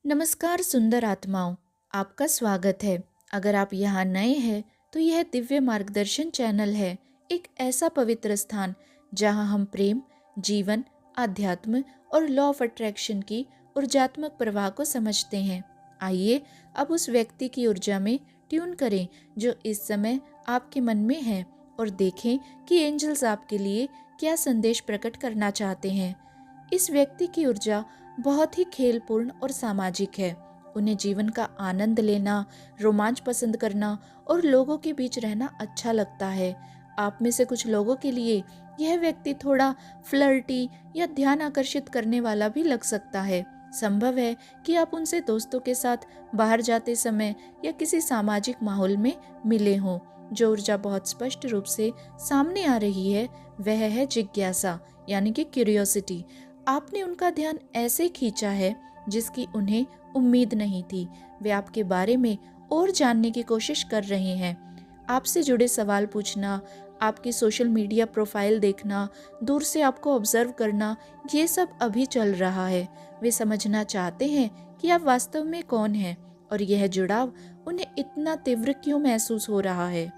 नमस्कार सुंदर आत्माओं, आपका स्वागत है। अगर आप यहाँ नए हैं तो यह दिव्य मार्गदर्शन चैनल है, एक ऐसा पवित्र स्थान जहाँ हम प्रेम, जीवन, आध्यात्म और लॉ ऑफ अट्रैक्शन की ऊर्जात्मक प्रवाह को समझते हैं। आइए अब उस व्यक्ति की ऊर्जा में ट्यून करें जो इस समय आपके मन में है और देखें कि एंजल्स आपके लिए क्या संदेश प्रकट करना चाहते हैं। इस व्यक्ति की ऊर्जा बहुत ही खेलपूर्ण और सामाजिक है। उन्हें जीवन का आनंद लेना, रोमांच पसंद करना और लोगों के बीच रहना अच्छा लगता है। आप में से कुछ लोगों के लिए यह व्यक्ति थोड़ा फ्लर्टी या ध्यान आकर्षित करने वाला भी लग सकता है। संभव है कि आप उनसे दोस्तों के साथ बाहर जाते समय या किसी सामाजिक माहौल में मिले हों। जो ऊर्जा बहुत स्पष्ट रूप से सामने आ रही है वह है जिज्ञासा, यानी कि क्यूरियोसिटी। आपने उनका ध्यान ऐसे खींचा है जिसकी उन्हें उम्मीद नहीं थी। वे आपके बारे में और जानने की कोशिश कर रहे हैं। आपसे जुड़े सवाल पूछना, आपकी सोशल मीडिया प्रोफाइल देखना, दूर से आपको ऑब्जर्व करना, ये सब अभी चल रहा है। वे समझना चाहते हैं कि आप वास्तव में कौन हैं और यह जुड़ाव उन्हें इतना तीव्र क्यों महसूस हो रहा है।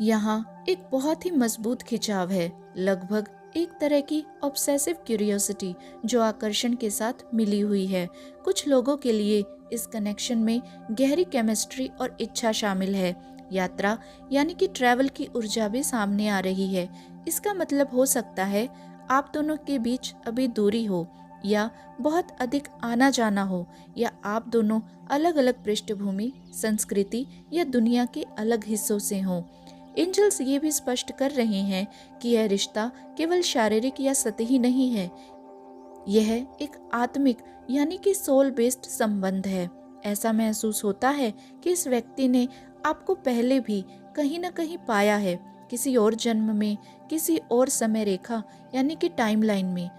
यहाँ एक बहुत ही मजबूत खिंचाव है, लगभग एक तरह की ऑब्सेसिव क्यूरियोसिटी जो आकर्षण के साथ मिली हुई है। कुछ लोगों के लिए इस कनेक्शन में गहरी केमिस्ट्री और इच्छा शामिल है। यात्रा यानी कि ट्रैवल की ऊर्जा भी सामने आ रही है। इसका मतलब हो सकता है आप दोनों के बीच अभी दूरी हो, या बहुत अधिक आना जाना हो, या आप दोनों अलग अलग पृष्ठभूमि, संस्कृति या दुनिया के अलग हिस्सों से हों। एंजल्स ये भी स्पष्ट कर रहे हैं कि यह रिश्ता केवल शारीरिक या सतही नहीं है, यह एक आत्मिक यानी कि सोल बेस्ड संबंध है। ऐसा महसूस होता है कि इस व्यक्ति ने आपको पहले भी कहीं न कहीं पाया है, किसी और जन्म में, किसी और समय रेखा यानी कि टाइमलाइन में।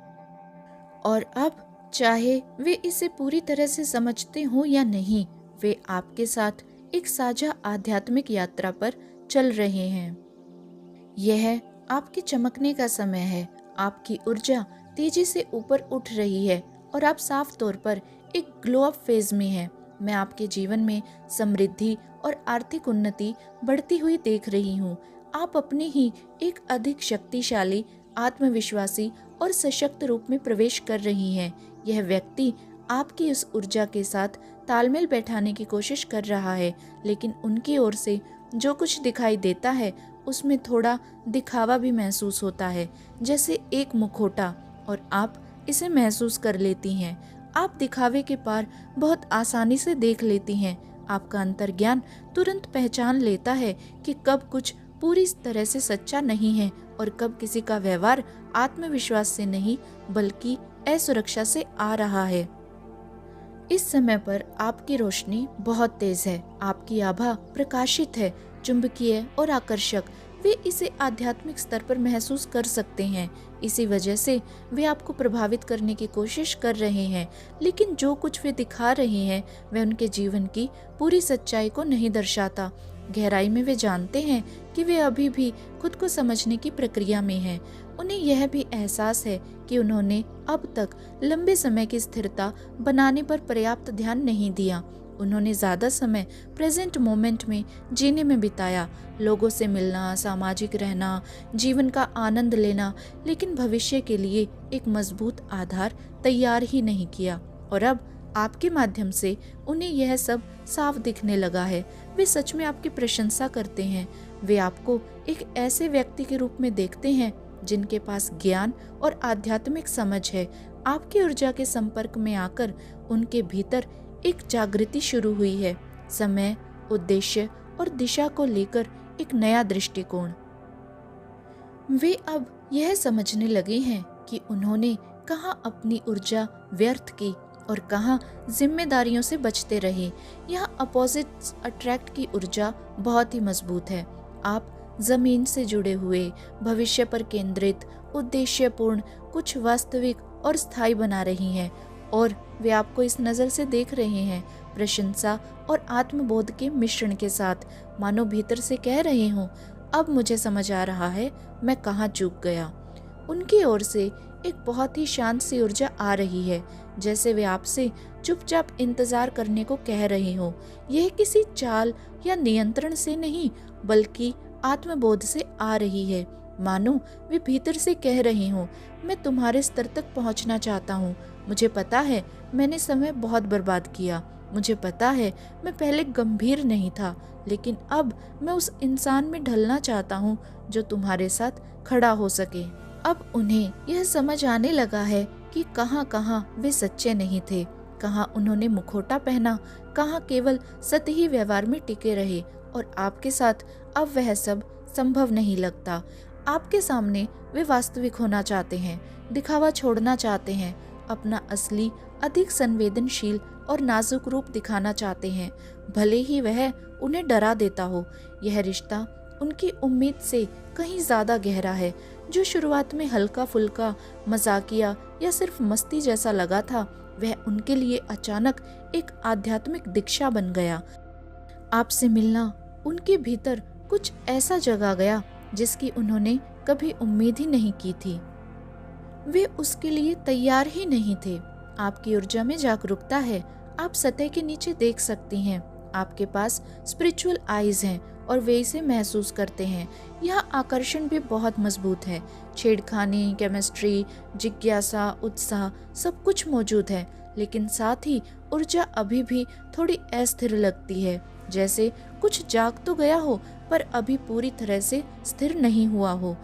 और अब चाहे वे इसे पूरी तरह से समझते हो या नहीं, वे आपके साथ एक साझा आध्यात्मिक यात्रा पर चल रहे हैं। यह आपके चमकने का समय है। आपकी ऊर्जा तेजी से ऊपर उठ रही है और आप साफ तौर पर एक ग्लो अप फेज में हैं। मैं आपके जीवन में समृद्धि और आर्थिक उन्नति बढ़ती हुई देख रही हूँ। आप अपने ही एक अधिक शक्तिशाली, आत्मविश्वासी और सशक्त रूप में प्रवेश कर रही हैं। यह व्यक्ति आपकी उस ऊर्जा के साथ तालमेल बैठाने की कोशिश कर रहा है, लेकिन उनकी ओर से जो कुछ दिखाई देता है उसमें थोड़ा दिखावा भी महसूस होता है, जैसे एक मुखौटा, और आप इसे महसूस कर लेती हैं। आप दिखावे के पार बहुत आसानी से देख लेती हैं। आपका अंतर्ज्ञान तुरंत पहचान लेता है कि कब कुछ पूरी तरह से सच्चा नहीं है और कब किसी का व्यवहार आत्मविश्वास से नहीं बल्कि असुरक्षा से आ रहा है। इस समय पर आपकी रोशनी बहुत तेज है, आपकी आभा प्रकाशित है, चुंबकीय और आकर्षक। वे इसे आध्यात्मिक स्तर पर महसूस कर सकते हैं। इसी वजह से वे आपको प्रभावित करने की कोशिश कर रहे हैं, लेकिन जो कुछ वे दिखा रहे हैं वह उनके जीवन की पूरी सच्चाई को नहीं दर्शाता। गहराई में वे जानते हैं कि वे अभी भी खुद को समझने की प्रक्रिया में हैं। उन्हें यह भी एहसास है कि उन्होंने अब तक लंबे समय की स्थिरता बनाने पर पर्याप्त ध्यान नहीं दिया। उन्होंने ज़्यादा समय प्रेजेंट मोमेंट में जीने में बिताया, लोगों से मिलना, सामाजिक रहना, जीवन का आनंद लेना, लेकिन भविष्य के लिए एक मजबूत आधार तैयार ही नहीं किया। और अब आपके माध्यम से उन्हें यह सब साफ दिखने लगा है। वे सच में आपकी प्रशंसा करते हैं। वे आपको एक ऐसे व्यक्ति के रूप में देखते हैं जिनके पास ज्ञान और आध्यात्मिक समझ है। आपकी ऊर्जा के संपर्क में आकर उनके भीतर एक जागृति शुरू हुई है, समय, उद्देश्य और दिशा को लेकर एक नया दृष्टिकोण। वे अब यह समझने लगे हैं कि उन्होंने कहाँ अपनी ऊर्जा व्यर्थ की और कहाँ जिम्मेदारियों से बचते रहे। यहाँ अपोजिट्स अट्रैक्ट की ऊर्जा बहुत ही मजबूत है। आप जमीन से जुड़े हुए, भविष्य पर केंद्रित, उद्देश्यपूर्ण, कुछ वास्तविक और स्थायी बना रही हैं, और वे आपको इस नज़र से देख रहे हैं, प्रशंसा और आत्मबोध के मिश्रण के साथ, मानो भीतर से कह रहे हों, अब मुझे समझ आ रहा है मैं कहाँ चूक गया। उनकी ओर से एक बहुत ही शांत सी ऊर्जा आ रही है, जैसे वे आपसे चुपचाप इंतजार करने को कह रहे हो। यह किसी चाल या नियंत्रण से नहीं, बल्कि आत्मबोध से आ रही है। मानो वे भीतर से कह रहे हो, मैं तुम्हारे स्तर तक पहुंचना चाहता हूँ। मुझे पता है मैंने समय बहुत बर्बाद किया। मुझे पता है मैं पहले गंभीर नहीं था, लेकिन अब मैं उस इंसान में ढलना चाहता हूँ जो तुम्हारे साथ खड़ा हो सके। अब उन्हें यह समझ आने लगा है कि कहाँ कहाँ वे सच्चे नहीं थे, कहाँ उन्होंने मुखौटा पहना, कहाँ केवल सतही व्यवहार में टिके रहे। और आपके साथ अब वह सब संभव नहीं लगता। आपके सामने वे वास्तविक होना चाहते हैं, दिखावा छोड़ना चाहते हैं, अपना असली, अधिक संवेदनशील और नाजुक रूप दिखाना चाहते हैं, भले ही वह उन्हें डरा देता हो। यह रिश्ता उनकी उम्मीद से कहीं ज्यादा गहरा है। जो शुरुआत में हल्का फुल्का, मजाकिया या सिर्फ मस्ती जैसा लगा था, वह उनके लिए अचानक एक आध्यात्मिक दीक्षा बन गया। आपसे मिलना उनके भीतर कुछ ऐसा जगा गया जिसकी उन्होंने कभी उम्मीद ही नहीं की थी। वे उसके लिए तैयार ही नहीं थे। आपकी ऊर्जा में जागरूकता है, आप सतह के नीचे देख सकती हैं। आपके पास स्पिरिचुअल आईज हैं और वे इसे महसूस करते हैं। यह आकर्षण भी बहुत मजबूत है। छेड़खानी, केमिस्ट्री, जिज्ञासा, उत्साह सब कुछ मौजूद है, लेकिन साथ ही ऊर्जा अभी भी थोड़ी अस्थिर लगती है, जैसे कुछ जाग तो गया हो पर अभी पूरी तरह से स्थिर नहीं हुआ हो।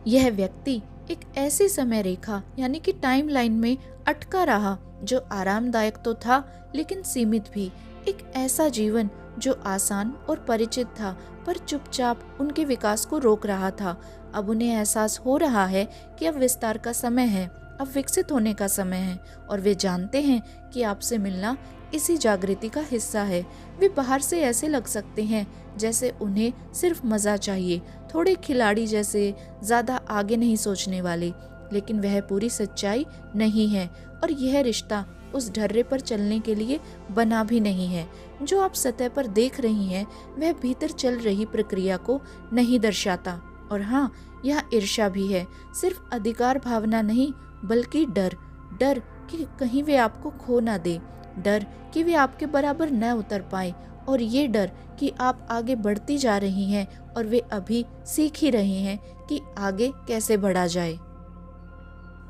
यह व्यक्ति एक ऐसी समय रेखा यानी कि टाइमलाइन में अटका रहा जो आरामदायक तो था लेकिन सीमित भी। एक ऐसा जीवन जो आसान और परिचित था पर चुपचाप उनके विकास को रोक रहा था। अब उन्हें एहसास हो रहा है कि अब विस्तार का समय है, अब विकसित होने का समय है, और वे जानते हैं कि आपसे मिलना इसी जागृति का हिस्सा है। वे बाहर से ऐसे लग सकते हैं जैसे उन्हें सिर्फ मजा चाहिए, थोड़े खिलाड़ी जैसे, ज्यादा आगे नहीं सोचने वाले, लेकिन वह पूरी सच्चाई नहीं है। और यह रिश्ता उस ढर्रे पर चलने के लिए बना भी नहीं है। जो आप सतह पर देख रही हैं वह भीतर चल रही प्रक्रिया को नहीं दर्शाता। और हाँ, यह ईर्ष्या भी है, सिर्फ अधिकार भावना नहीं, बल्कि डर। डर कि कहीं वे आपको खो ना दे, डर कि वे आपके बराबर न उतर पाए, और ये डर कि आप आगे बढ़ती जा रही हैं और वे अभी सीख ही रहे हैं कि आगे कैसे बढ़ा जाए।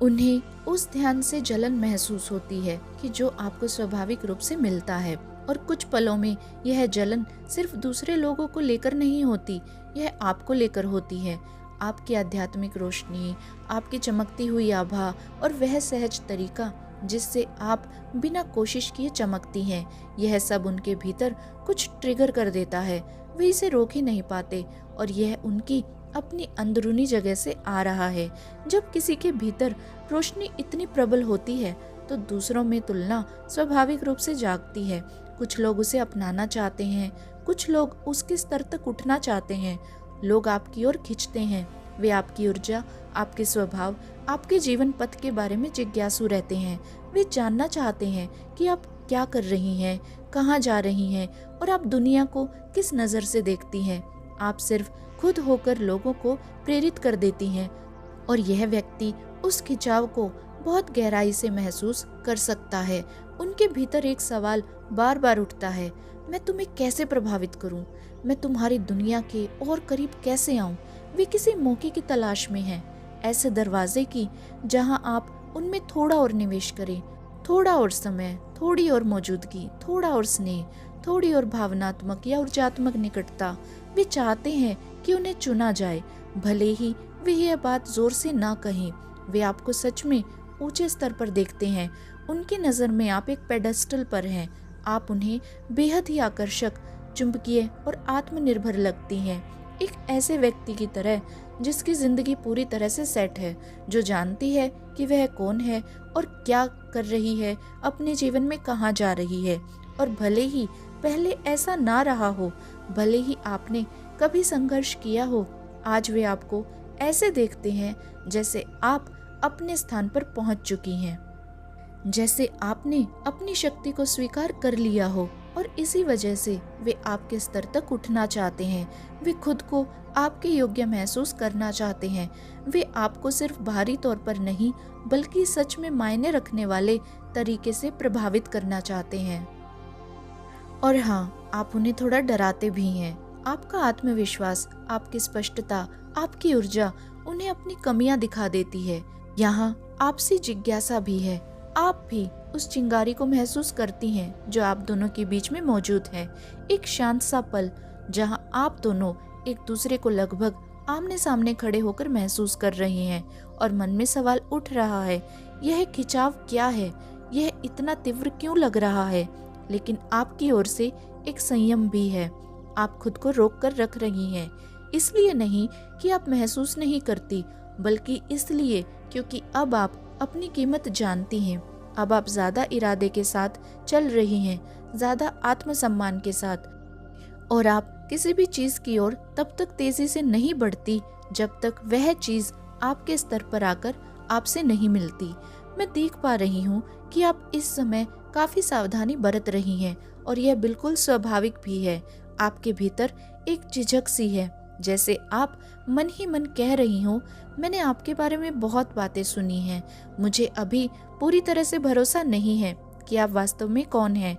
उन्हें उस ध्यान से जलन महसूस होती है कि जो आपको स्वाभाविक रूप से मिलता है, और कुछ पलों में यह जलन सिर्फ दूसरे लोगों को लेकर नहीं होती, यह आपको लेकर होती है। आपकी आध्यात्मिक रोशनी, आपकी चमकती हुई आभा और वह सहज तरीका जिससे आप बिना कोशिश किए चमकती हैं, यह सब उनके भीतर कुछ ट्रिगर कर देता है। वे इसे रोक ही नहीं पाते, और यह उनकी अपनी अंदरूनी जगह से आ रहा है। जब किसी के भीतर रोशनी इतनी प्रबल होती है तो दूसरों में तुलना स्वाभाविक रूप से जागती है। कुछ लोग उसे अपनाना चाहते हैं, कुछ लोग उसके स्तर तक उठना चाहते हैं। लोग आपकी ओर खिंचते हैं, वे आपकी ऊर्जा, आपके स्वभाव, आपके जीवन पथ के बारे में जिज्ञासु रहते हैं। वे जानना चाहते हैं कि आप क्या कर रही हैं, कहाँ जा रही हैं, और आप दुनिया को किस नज़र से देखती हैं। आप सिर्फ खुद होकर लोगों को प्रेरित कर देती हैं, और यह व्यक्ति उस खिंचाव को बहुत गहराई से महसूस कर सकता है। उनके भीतर एक सवाल बार बार उठता है, मैं तुम्हें कैसे प्रभावित करूं? मैं तुम्हारी दुनिया के और करीब कैसे आऊं? वे किसी मौके की तलाश में हैं, ऐसे दरवाजे की जहां आप उनमें थोड़ा और निवेश करें, थोड़ा और समय, थोड़ी और मौजूदगी, थोड़ा और स्नेह, थोड़ी और भावनात्मक या ऊर्जात्मक निकटता। वे चाहते हैं कि उन्हें चुना जाए, भले ही वे यह बात जोर से ना कहें। वे आपको सच में ऊंचे स्तर पर देखते हैं। उनकी नज़र में आप एक पेडेस्टल पर हैं। आप उन्हें बेहद ही आकर्षक, चुंबकीय और आत्मनिर्भर लगती हैं। एक ऐसे व्यक्ति की तरह जिसकी जिंदगी पूरी तरह से सेट है, जो जानती है कि वह कौन है और क्या कर रही है, अपने जीवन में कहाँ जा रही है। और भले ही पहले ऐसा ना रहा हो, भले ही आपने कभी संघर्ष किया हो, आज वे आपको ऐसे देखते हैं जैसे आप अपने स्थान पर पहुंच चुकी हैं, जैसे आपने अपनी शक्ति को स्वीकार कर लिया हो और इसी वजह से वे आपके स्तर तक उठना चाहते हैं। वे खुद को आपके योग्य महसूस करना चाहते हैं। वे आपको सिर्फ बाहरी तौर पर नहीं बल्कि सच में मायने रखने वाले तरीके से प्रभावित करना चाहते हैं। और हाँ, आप उन्हें थोड़ा डराते भी हैं। आपका आत्मविश्वास, आपकी स्पष्टता, आपकी ऊर्जा उन्हें अपनी कमियां दिखा देती है। यहाँ आपसी जिज्ञासा भी है। आप भी उस चिंगारी को महसूस करती हैं जो आप दोनों के बीच में मौजूद है। एक शांत सा पल जहाँ आप दोनों एक दूसरे को लगभग आमने सामने खड़े होकर महसूस कर रहे हैं और मन में सवाल उठ रहा है, यह खिंचाव क्या है, यह इतना तीव्र क्यों लग रहा है। लेकिन आपकी ओर से एक संयम भी है। आप खुद को रोक कर रख रही हैं, इसलिए नहीं कि आप महसूस नहीं करती, बल्कि इसलिए क्योंकि अब आप अपनी कीमत जानती हैं। अब आप ज्यादा इरादे के साथ चल रही हैं, ज्यादा आत्मसम्मान के साथ। और आप किसी भी चीज की ओर तब तक तेजी से नहीं बढ़ती जब तक वह चीज आपके स्तर पर आकर आपसे नहीं मिलती। मैं देख पा रही हूँ कि आप इस समय काफी सावधानी बरत रही हैं और यह बिल्कुल स्वाभाविक भी है। आपके भीतर एक झिझक सी है, जैसे आप मन ही मन कह रही हो, मैंने आपके बारे में बहुत बातें सुनी हैं, मुझे अभी पूरी तरह से भरोसा नहीं है कि आप वास्तव में कौन हैं।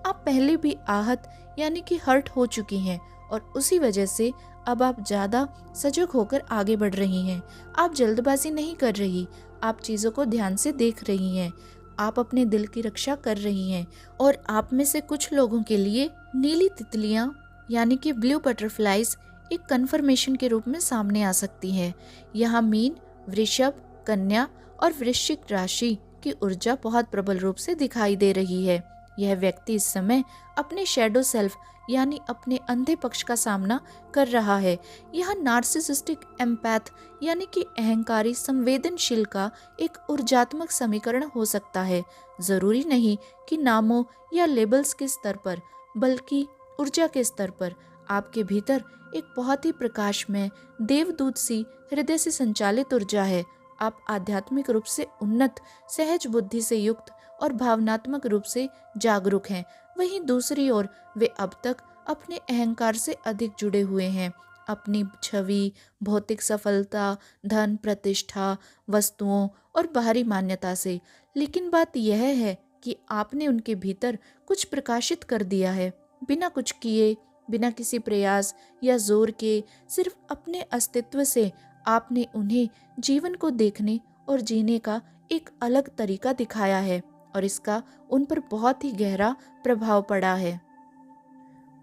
आप पहले भी आहत यानी कि हर्ट हो चुकी हैं और उसी वजह से अब आप ज्यादा सजग होकर आगे बढ़ रही हैं। आप जल्दबाजी नहीं कर रही, आप चीजों को ध्यान से देख रही हैं। आप अपने दिल की रक्षा कर रही हैं। और आप में से कुछ लोगों के लिए नीली तितलियां यानी कि ब्लू बटरफ्लाइज एक कन्फर्मेशन के रूप में सामने आ सकती है। यहाँ मीन, वृषभ, कन्या और वृश्चिक राशि की ऊर्जा बहुत प्रबल रूप से दिखाई दे रही है। यह व्यक्ति इस समय अपने शैडो सेल्फ यानी अपने अंधे पक्ष का सामना कर रहा है। यह नार्सिसिस्टिक एम्पैथ यानी कि अहंकारी संवेदनशील का एक ऊर्जात्मक समीकरण हो सकता है। जरूरी नहीं कि नामों या लेबल्स के स्तर पर, बल्कि ऊर्जा के स्तर पर आपके भीतर एक बहुत ही प्रकाशमय देवदूत सी हृदय से संचालित ऊर्जा है। आप आध्यात्मिक रूप से उन्नत, सहज बुद्धि से युक्त और भावनात्मक रूप से जागरूक हैं। वहीं दूसरी ओर वे अब तक अपने अहंकार से अधिक जुड़े हुए हैं, अपनी छवि, भौतिक सफलता, धन, प्रतिष्ठा, वस्तुओं और बाहरी मान्यता से। लेकिन बात यह है कि आपने उनके भीतर कुछ प्रकाशित कर दिया है, बिना कुछ किए, बिना किसी प्रयास या जोर के, सिर्फ अपने अस्तित्व से आपने उन्हें जीवन को देखने और जीने का एक अलग तरीका दिखाया है और इसका उन पर बहुत ही गहरा प्रभाव पड़ा है।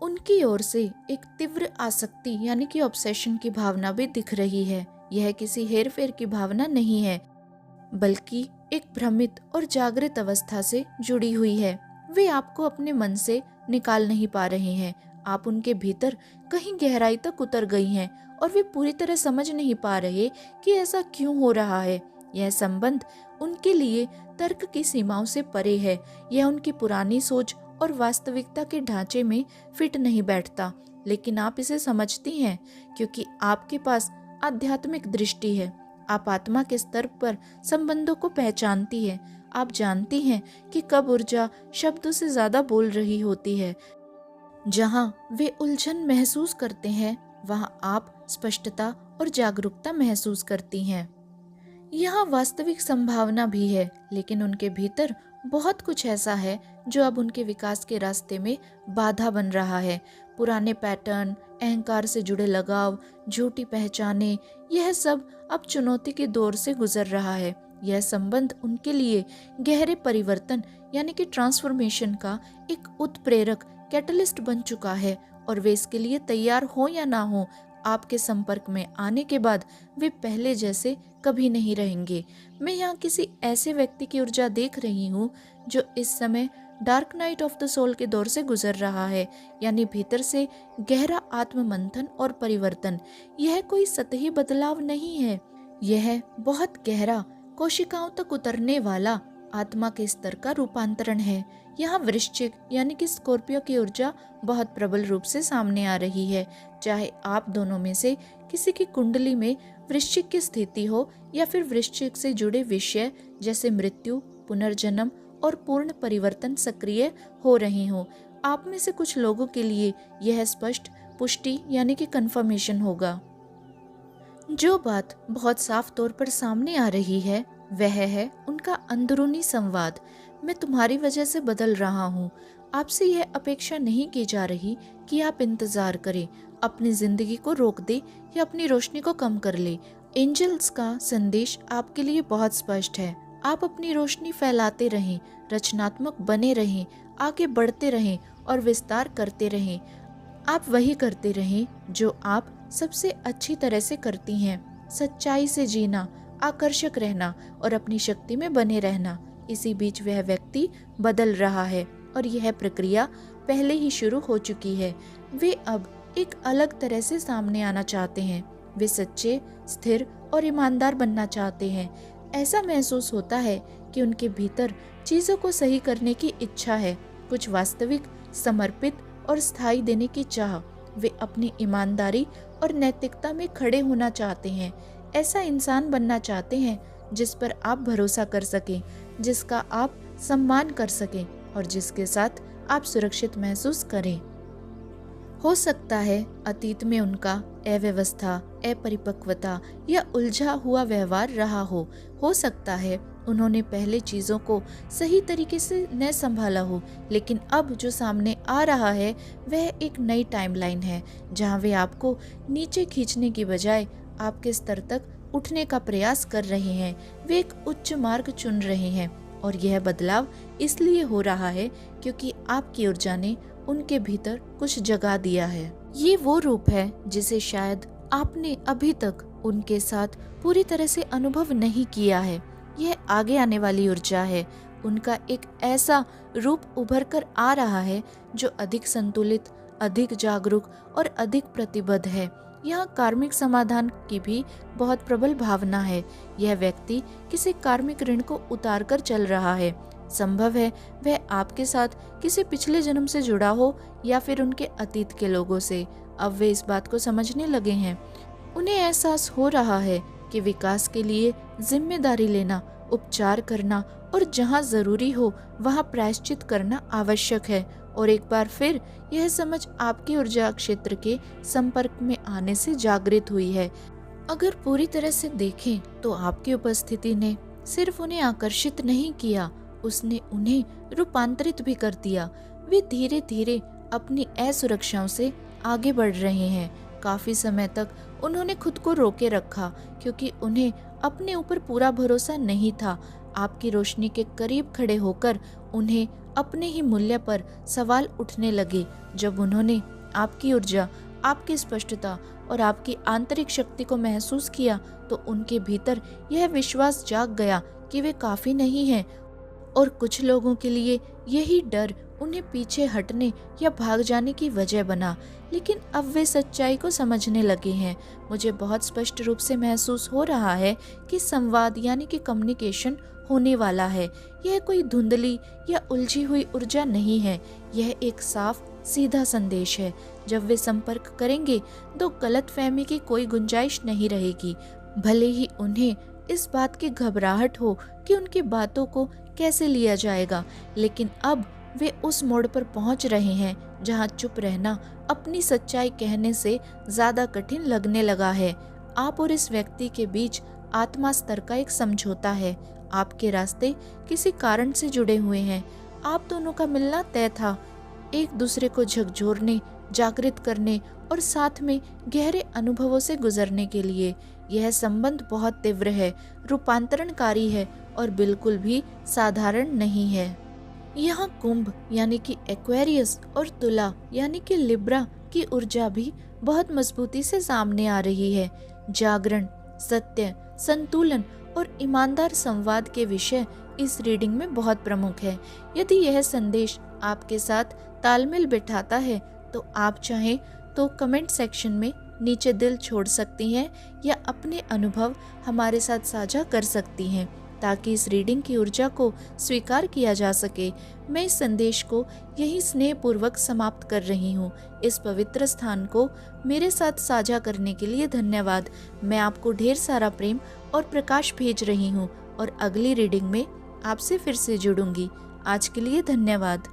उनकी ओर से एक तीव्र आसक्ति यानी कि ऑब्सेशन की भावना भी दिख रही है। यह किसी हेरफेर की भावना नहीं है, बल्कि एक भ्रमित और जागृत अवस्था से जुड़ी हुई है। वे आपको अपने मन से निकाल नहीं पा रहे हैं। आप उनके भीतर कहीं गहराई तक उतर गई हैं और वे पूरी तरह समझ नहीं पा रहे कि ऐसा क्यों हो रहा है। यह संबंध उनके लिए तर्क की सीमाओं से परे है। यह उनकी पुरानी सोच और वास्तविकता के ढांचे में फिट नहीं बैठता। लेकिन आप इसे समझती हैं क्योंकि आपके पास आध्यात्मिक दृष्टि है। आप आत्मा के स्तर पर संबंधों को पहचानती हैं। आप जानती हैं कि कब ऊर्जा शब्दों से ज्यादा बोल रही होती है। जहाँ वे उलझन महसूस करते हैं, वहाँ आप स्पष्टता और जागरूकता महसूस करती हैं। यहाँ वास्तविक संभावना भी है, लेकिन उनके भीतर बहुत कुछ ऐसा है जो अब उनके विकास के रास्ते में बाधा बन रहा है। पुराने पैटर्न, अहंकार से जुड़े लगाव, झूठी पहचाने, यह सब अब चुनौती के दौर से गुजर रहा है। यह संबंध उनके लिए गहरे परिवर्तन यानी कि ट्रांसफॉर्मेशन का एक उत्प्रेरक कैटलिस्ट बन चुका है और वे इसके लिए तैयार हो या ना हो, आपके संपर्क में आने के बाद वे पहले जैसे कभी नहीं रहेंगे। मैं यहाँ किसी ऐसे व्यक्ति की ऊर्जा देख रही हूँ जो इस समय dark night of the soul के दौर से गुजर रहा है, यानी भीतर से गहरा आत्म मंथन और परिवर्तन। यह कोई सतही बदलाव नहीं है, यह बहुत गहरा, कोशिकाओं तक उतरने वाला आत्मा के स्तर का रूपांतरण है। यहाँ वृश्चिक यानी कि स्कॉर्पियो की ऊर्जा बहुत प्रबल रूप से सामने आ रही है। चाहे आप दोनों में से किसी की कुंडली में वृश्चिक की स्थिति हो या फिर वृश्चिक से जुड़े विषय जैसे मृत्यु, पुनर्जन्म और पूर्ण परिवर्तन सक्रिय हो रहे हों, आप में से कुछ लोगों के लिए यह स्पष्ट पुष्टि यानी कि कंफर्मेशन होगा। जो बात बहुत साफ तौर पर सामने आ रही है वह है उनका अंदरूनी संवाद। मैं तुम्हारी वजह से बदल रहा हूँ। आपसे यह अपेक्षा नहीं की जा रही कि आप इंतजार करें, अपनी जिंदगी को रोक दे या अपनी रोशनी को कम कर ले। एंजल्स का संदेश आपके लिए बहुत स्पष्ट है। आप अपनी रोशनी फैलाते रहें, रचनात्मक बने रहें, आगे बढ़ते रहें और विस्तार करते रहें। आप वही करते रहें जो आप सबसे अच्छी तरह से करती हैं, सच्चाई से जीना, आकर्षक रहना और अपनी शक्ति में बने रहना। इसी बीच वह व्यक्ति बदल रहा है और यह प्रक्रिया पहले ही शुरू हो चुकी है। वे अब एक अलग तरह से सामने आना चाहते हैं। वे सच्चे, स्थिर और ईमानदार बनना चाहते हैं। ऐसा महसूस होता है कि उनके भीतर चीजों को सही करने की इच्छा है, कुछ वास्तविक, समर्पित और स्थायी देने की चाह। वे अपनी ईमानदारी और नैतिकता में खड़े होना चाहते हैं। ऐसा इंसान बनना चाहते हैं जिस पर आप भरोसा कर सकें, जिसका आप सम्मान कर सकें और जिसके साथ आप सुरक्षित महसूस करें। हो सकता है अतीत में उनका अव्यवस्था, अपरिपक्वता या उलझा हुआ व्यवहार रहा हो सकता है उन्होंने पहले चीजों को सही तरीके से न संभाला हो, लेकिन अब जो सामने आ रहा है वह एक नई टाइमलाइन है जहां वे आपको नीचे खींचने की बजाय आपके स्तर तक उठने का प्रयास कर रहे हैं। वे एक उच्च मार्ग चुन रहे हैं और यह बदलाव इसलिए हो रहा है क्योंकि आपकी ऊर्जा ने उनके भीतर कुछ जगा दिया है। ये वो रूप है जिसे शायद आपने अभी तक उनके साथ पूरी तरह से अनुभव नहीं किया है। यह आगे आने वाली ऊर्जा है। उनका एक ऐसा रूप उभर कर आ रहा है जो अधिक संतुलित, अधिक जागरूक और अधिक प्रतिबद्ध है। यहाँ कार्मिक समाधान की भी बहुत प्रबल भावना है। यह व्यक्ति किसी कार्मिक ऋण को उतार कर चल रहा है। संभव है वह आपके साथ किसी पिछले जन्म से जुड़ा हो या फिर उनके अतीत के लोगों से। अब वे इस बात को समझने लगे हैं। उन्हें एहसास हो रहा है कि विकास के लिए जिम्मेदारी लेना, उपचार करना और जहाँ जरूरी हो वहाँ प्रायश्चित करना आवश्यक है। और एक बार फिर यह समझ आपके ऊर्जा क्षेत्र के संपर्क में आने से जागृत हुई है। अगर पूरी तरह से देखें तो आपकी उपस्थिति ने सिर्फ उन्हें आकर्षित नहीं किया, उसने उन्हें रूपांतरित भी कर दिया। वे धीरे धीरे अपनी असुरक्षाओं से आगे बढ़ रहे हैं। काफी समय तक उन्होंने खुद को रोके रखा क्योंकि उन्हें अपने ऊपर पूरा भरोसा नहीं था। आपकी रोशनी के करीब खड़े होकर उन्हें अपने ही मूल्य पर सवाल उठने लगे। जब उन्होंने आपकी ऊर्जा, आपकी स्पष्टता और आपकी आंतरिक शक्ति को महसूस किया तो उनके भीतर यह विश्वास जाग गया कि वे काफी नहीं हैं। और कुछ लोगों के लिए यही डर उन्हें पीछे हटने या भाग जाने की वजह बना, लेकिन अब वे सच्चाई को समझने लगे हैं। मुझे बहुत स्पष्ट रूप से महसूस हो रहा है कि संवाद यानी कि कम्युनिकेशन होने वाला है। यह कोई धुंधली या उलझी हुई ऊर्जा नहीं है। यह एक साफ, सीधा संदेश है। जब वे संपर्क करेंगे तो गलतफहमी की कोई गुंजाइश नहीं रहेगी। भले ही उन्हें इस बात की घबराहट हो कि उनकी बातों को कैसे लिया जाएगा, लेकिन अब वे उस मोड़ पर पहुंच रहे हैं जहां चुप रहना अपनी सच्चाई कहने से ज्यादा कठिन लगने लगा है। आप और इस व्यक्ति के बीच आत्मा स्तर का एक समझौता है। आपके रास्ते किसी कारण से जुड़े हुए हैं। आप दोनों का मिलना तय था, एक दूसरे को झकझोरने, जागृत करने और साथ में गहरे अनुभवों से गुजरने के लिए। यह संबंध बहुत तीव्र है, रूपांतरणकारी है और बिल्कुल भी साधारण नहीं है। यहाँ कुंभ यानी कि एक्वेरियस और तुला यानी कि लिब्रा की ऊर्जा भी बहुत मजबूती से सामने आ रही है। जागरण, सत्य, संतुलन और ईमानदार संवाद के विषय इस रीडिंग में बहुत प्रमुख है। यदि यह संदेश आपके साथ तालमेल बिठाता है तो आप चाहें तो कमेंट सेक्शन में नीचे दिल छोड़ सकती हैं या अपने अनुभव हमारे साथ साझा कर सकती हैं ताकि इस रीडिंग की ऊर्जा को स्वीकार किया जा सके। मैं इस संदेश को यही स्नेहपूर्वक समाप्त कर रही हूँ। इस पवित्र स्थान को मेरे साथ साझा करने के लिए धन्यवाद। मैं आपको ढेर सारा प्रेम और प्रकाश भेज रही हूँ और अगली रीडिंग में आपसे फिर से जुड़ूंगी। आज के लिए धन्यवाद।